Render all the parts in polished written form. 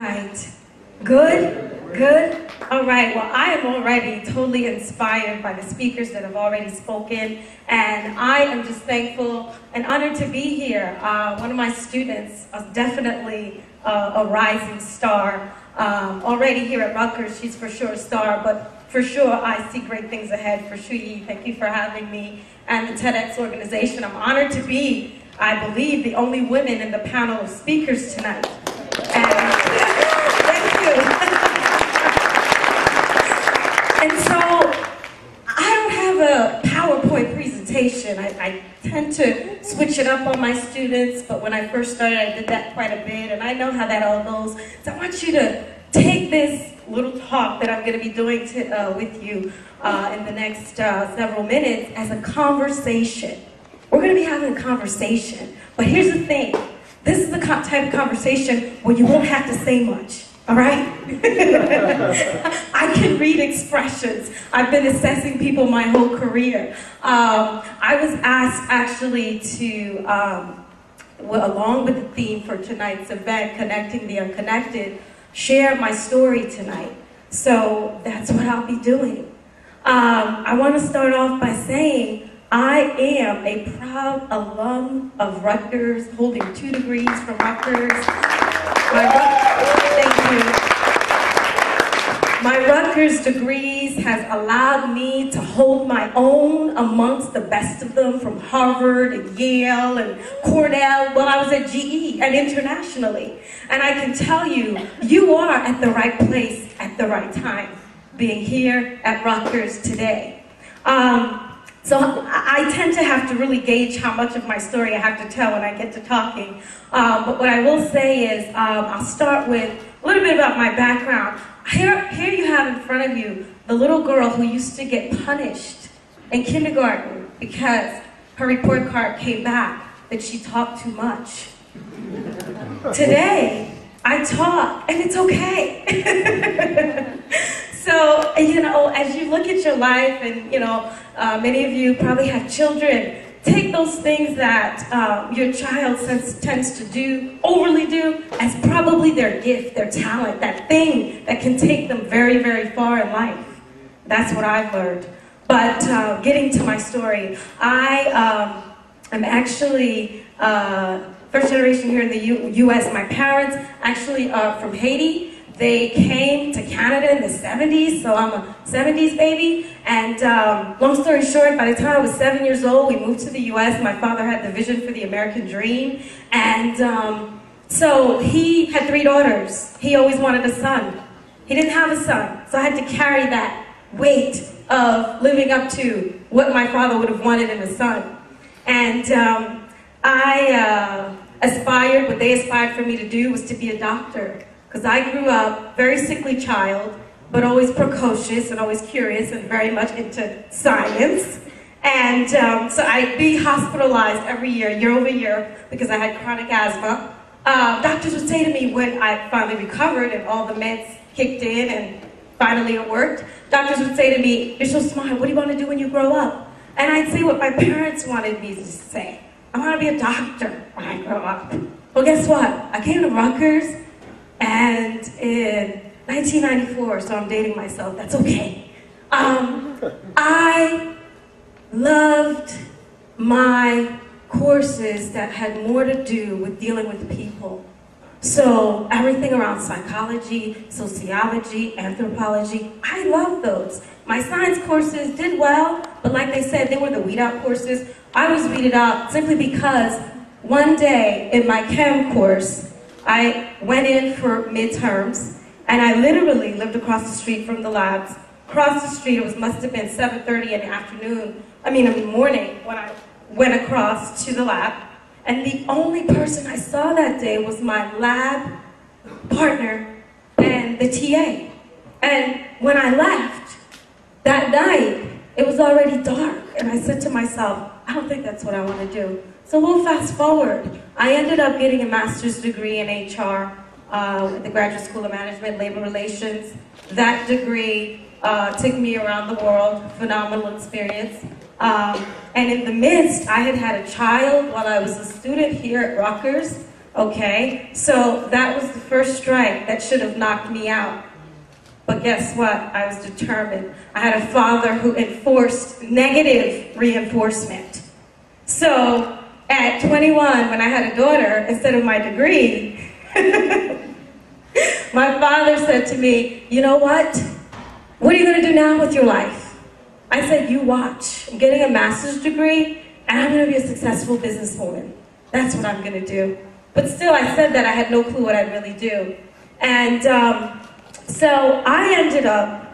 Right. Good? Good? All right. Well, I am already totally inspired by the speakers that have already spoken, and I am just thankful and honored to be here. One of my students, definitely a rising star, already here at Rutgers. She's for sure a star, but for sure I see great things ahead for Shuyi. Thank you for having me and the TEDx organization. I'm honored to be, I believe, the only women in the panel of speakers tonight. And thank you. And so, I don't have a PowerPoint presentation. I tend to switch it up on my students, but when I first started, I did that quite a bit, and I know how that all goes. So I want you to take this little talk that I'm going to be doing with you in the next several minutes as a conversation. We're going to be having a conversation, but here's the thing. This is the type of conversation where you won't have to say much, all right? I can read expressions. I've been assessing people my whole career. I was asked actually to, along with the theme for tonight's event, Connecting the Unconnected, share my story tonight. So that's what I'll be doing. I want to start off by saying I am a proud alum of Rutgers, holding 2 degrees from Rutgers. Thank you. My Rutgers degrees has allowed me to hold my own amongst the best of them from Harvard and Yale and Cornell while I was at GE and internationally. And I can tell you, you are at the right place at the right time, being here at Rutgers today. So I tend to have to really gauge how much of my story I have to tell when I get to talking. But what I will say is, I'll start with a little bit about my background. Here you have in front of you the little girl who used to get punished in kindergarten because her report card came back that she talked too much. Today, I talk, and it's okay. So, you know, as you look at your life, and, you know, many of you probably have children, take those things that your child tends to do, overly do, as probably their gift, their talent, that thing that can take them very, very far in life. That's what I've learned. But getting to my story, I am actually first generation here in the U.S. My parents actually are from Haiti. They came to Canada in the 70s, so I'm a 70s baby. And long story short, by the time I was 7 years old, we moved to the US. My father had the vision for the American dream. And so he had 3 daughters. He always wanted a son. He didn't have a son, so I had to carry that weight of living up to what my father would have wanted in a son. And I aspired, what they aspired for me to do was to be a doctor. Because I grew up very sickly child, but always precocious and always curious and very much into science. And so I'd be hospitalized every year over year, because I had chronic asthma. Doctors would say to me when I finally recovered and all the meds kicked in and finally it worked, doctors would say to me, "You're so smart, what do you want to do when you grow up?" And I'd say what my parents wanted me to say. I want to be a doctor when I grow up. Well, guess what? I came to Rutgers, and in 1994, so I'm dating myself, that's okay. I loved my courses that had more to do with dealing with people. So everything around psychology, sociology, anthropology, I loved those. My science courses did well, but like they said, they were the weed out courses. I was weeded out simply because one day in my chem course, I went in for midterms, and I literally lived across the street from the labs. Across the street, must have been 7:30 in the afternoon, in the morning, when I went across to the lab. And the only person I saw that day was my lab partner and the TA. And when I left that night, it was already dark, and I said to myself, I don't think that's what I want to do. So we'll fast forward. I ended up getting a master's degree in HR at the Graduate School of Management, Labor Relations. That degree took me around the world, phenomenal experience. And in the midst, I had a child while I was a student here at Rutgers, Okay? So that was the first strike that should have knocked me out. But guess what? I was determined. I had a father who enforced negative reinforcement. So at 21, when I had a daughter, instead of my degree, my father said to me, you know what? What are you going to do now with your life? I said, you watch. I'm getting a master's degree, and I'm going to be a successful businesswoman. That's what I'm going to do. But still, I said that I had no clue what I'd really do. And so I ended up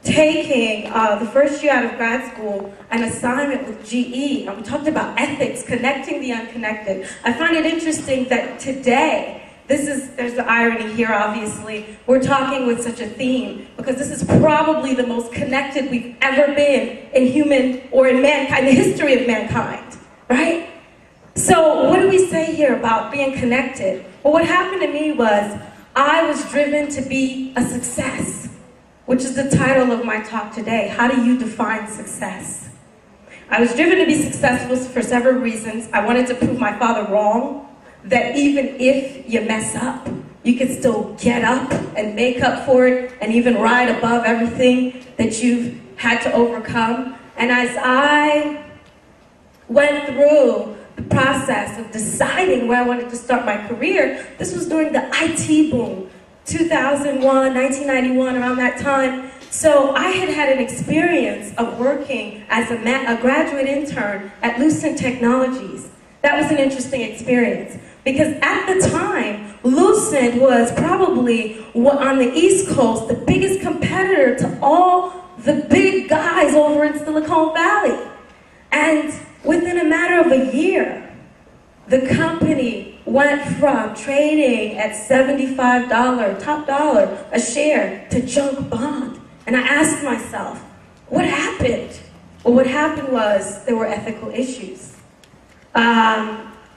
taking the first year out of grad school an assignment with GE, and we talked about ethics, connecting the unconnected. I find it interesting that today, there's the irony here, obviously, we're talking with such a theme, because this is probably the most connected we've ever been in human, or in mankind, the history of mankind, right? So what do we say here about being connected? Well, what happened to me was, I was driven to be a success, which is the title of my talk today. How do you define success? I was driven to be successful for several reasons. I wanted to prove my father wrong, that even if you mess up, you can still get up and make up for it and even ride above everything that you've had to overcome. And as I went through the process of deciding where I wanted to start my career, this was during the IT boom, 2001, 1991, around that time. So I had an experience of working as a graduate intern at Lucent Technologies. That was an interesting experience, because at the time, Lucent was probably, on the East Coast, the biggest competitor to all the big guys over in Silicon Valley. And within a matter of a year, the company went from trading at $75, top dollar, a share, to junk bond. And I asked myself, what happened? Well, what happened was there were ethical issues.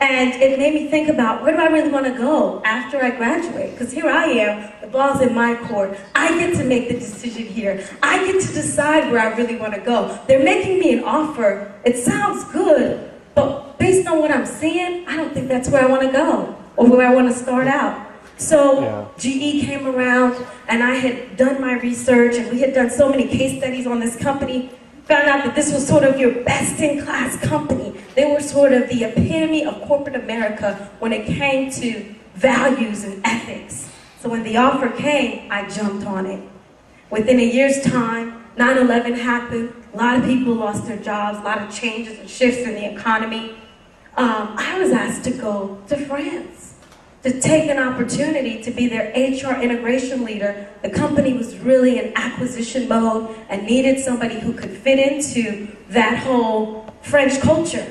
And it made me think about, where do I really want to go after I graduate? Because here I am, the ball's in my court. I get to make the decision here. I get to decide where I really want to go. They're making me an offer. It sounds good, but based on what I'm seeing, I don't think that's where I want to go, or where I want to start out. So GE came around, and I had done my research, and we had done so many case studies on this company. Found out that this was sort of your best-in-class company. They were sort of the epitome of corporate America when it came to values and ethics. So when the offer came, I jumped on it. Within a year's time, 9/11 happened. A lot of people lost their jobs, a lot of changes and shifts in the economy. I was asked to go to France to take an opportunity to be their HR integration leader. The company was really in acquisition mode and needed somebody who could fit into that whole French culture.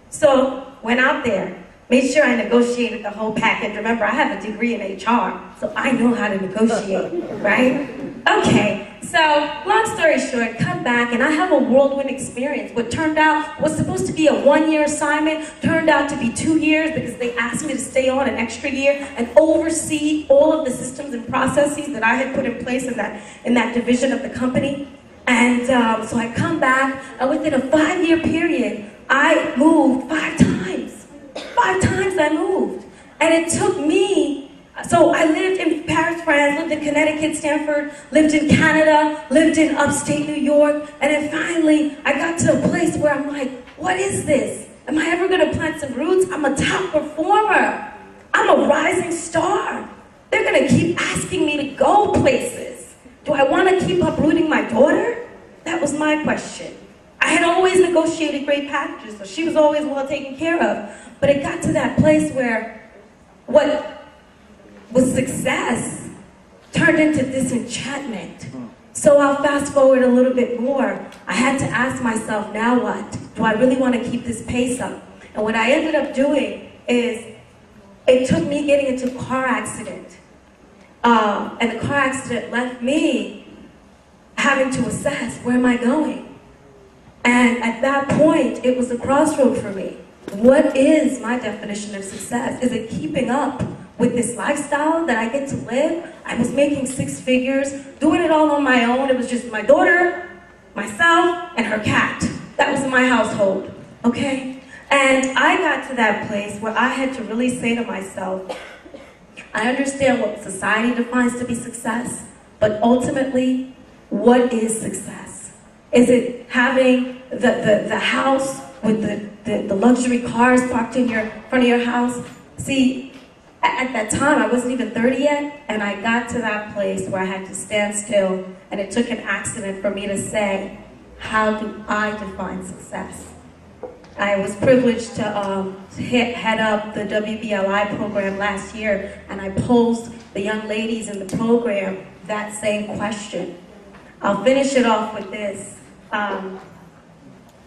So went out there, made sure I negotiated the whole package. Remember, I have a degree in HR, so I know how to negotiate, right? Okay, so long story short, come back, and I have a whirlwind experience. What turned out was supposed to be a one-year assignment, turned out to be 2 years, because they asked me to stay on an extra year and oversee all of the systems and processes that I had put in place in that division of the company. And so I come back, and within a 5-year period, I moved 5 times. 5 times I moved. And it took me, so I lived in Paris, France, lived in Connecticut, Stanford, lived in Canada, lived in upstate New York, and then finally I got to a place where I'm like, what is this? Am I ever gonna plant some roots? I'm a top performer. I'm a rising star. They're gonna keep asking me to go places. Do I wanna keep uprooting my daughter? That was my question. I had always negotiated great packages, so she was always well taken care of. But it got to that place where what was success turned into disenchantment. So I'll fast forward a little bit more. I had to ask myself, now what? Do I really want to keep this pace up? And what I ended up doing is, it took me getting into a car accident. And the car accident left me having to assess, where am I going? And at that point, it was a crossroad for me. What is my definition of success? Is it keeping up with this lifestyle that I get to live? I was making 6 figures, doing it all on my own. It was just my daughter, myself, and her cat. That was my household, okay? And I got to that place where I had to really say to myself, I understand what society defines to be success, but ultimately, what is success? Is it having the house with the luxury cars parked in front of your house? See, at that time, I wasn't even 30 yet, and I got to that place where I had to stand still, and it took an accident for me to say, how do I define success? I was privileged to head up the WBLI program last year, and I posed the young ladies in the program that same question. I'll finish it off with this.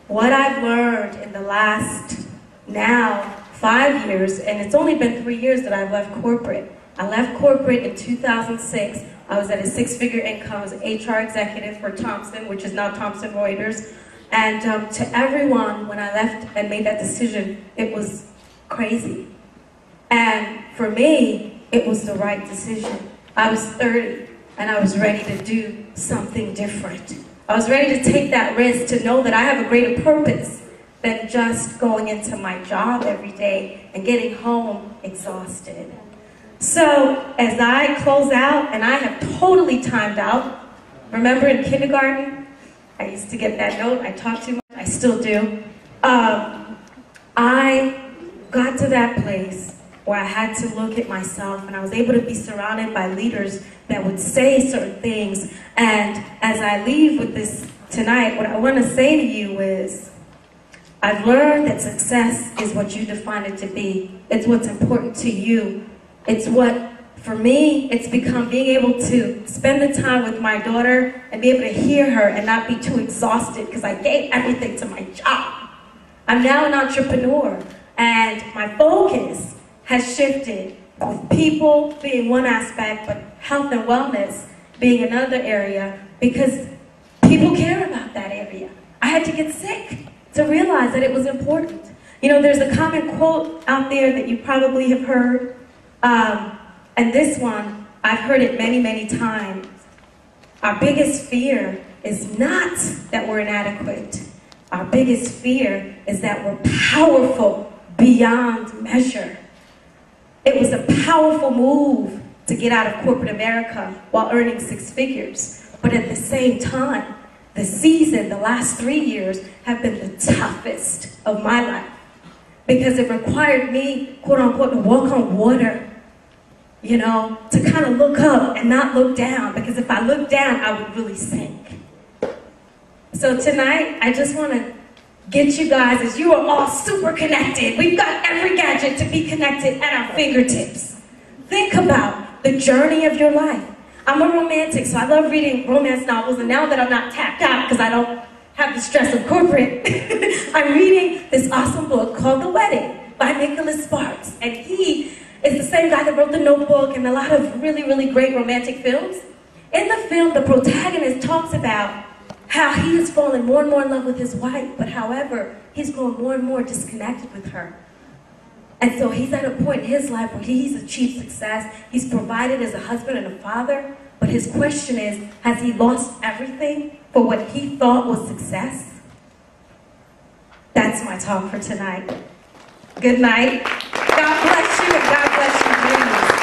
What I've learned in the last now 5 years, and it's only been 3 years that I've left corporate. I left corporate in 2006. I was at a 6-figure income as an HR executive for Thomson, which is now Thomson Reuters. And to everyone, when I left and made that decision, it was crazy. And for me, it was the right decision. I was 30, and I was ready to do something different. I was ready to take that risk, to know that I have a greater purpose than just going into my job every day and getting home exhausted. So as I close out, and I have totally timed out, remember in kindergarten, I used to get that note, I talk too much, I still do. I got to that place where I had to look at myself, and I was able to be surrounded by leaders that would say certain things. And as I leave with this tonight, what I want to say to you is, I've learned that success is what you define it to be. It's what's important to you. It's what, for me, it's become being able to spend the time with my daughter and be able to hear her and not be too exhausted because I gave everything to my job. I'm now an entrepreneur, and my focus has shifted, with people being one aspect, but health and wellness being another area, because people care about that area. I had to get sick to realize that it was important. You know, there's a common quote out there that you probably have heard, and this one, I've heard it many, many times. Our biggest fear is not that we're inadequate. Our biggest fear is that we're powerful beyond measure. It was a powerful move to get out of corporate America while earning 6 figures. But at the same time, the last 3 years, have been the toughest of my life. Because it required me, quote unquote, to walk on water. You know, to kind of look up and not look down. Because if I looked down, I would really sink. So tonight, I just want to get you guys, as you are all super connected. We've got every gadget to be connected at our fingertips. Think about the journey of your life. I'm a romantic, so I love reading romance novels, and now that I'm not tapped out because I don't have the stress of corporate, I'm reading this awesome book called The Wedding by Nicholas Sparks. And he is the same guy that wrote The Notebook and a lot of really, really great romantic films. In the film, the protagonist talks about how he has fallen more and more in love with his wife, but however, he's grown more and more disconnected with her. And so he's at a point in his life where he's achieved success, he's provided as a husband and a father, but his question is, has he lost everything for what he thought was success? That's my talk for tonight. Good night. God bless you, and God bless you, please.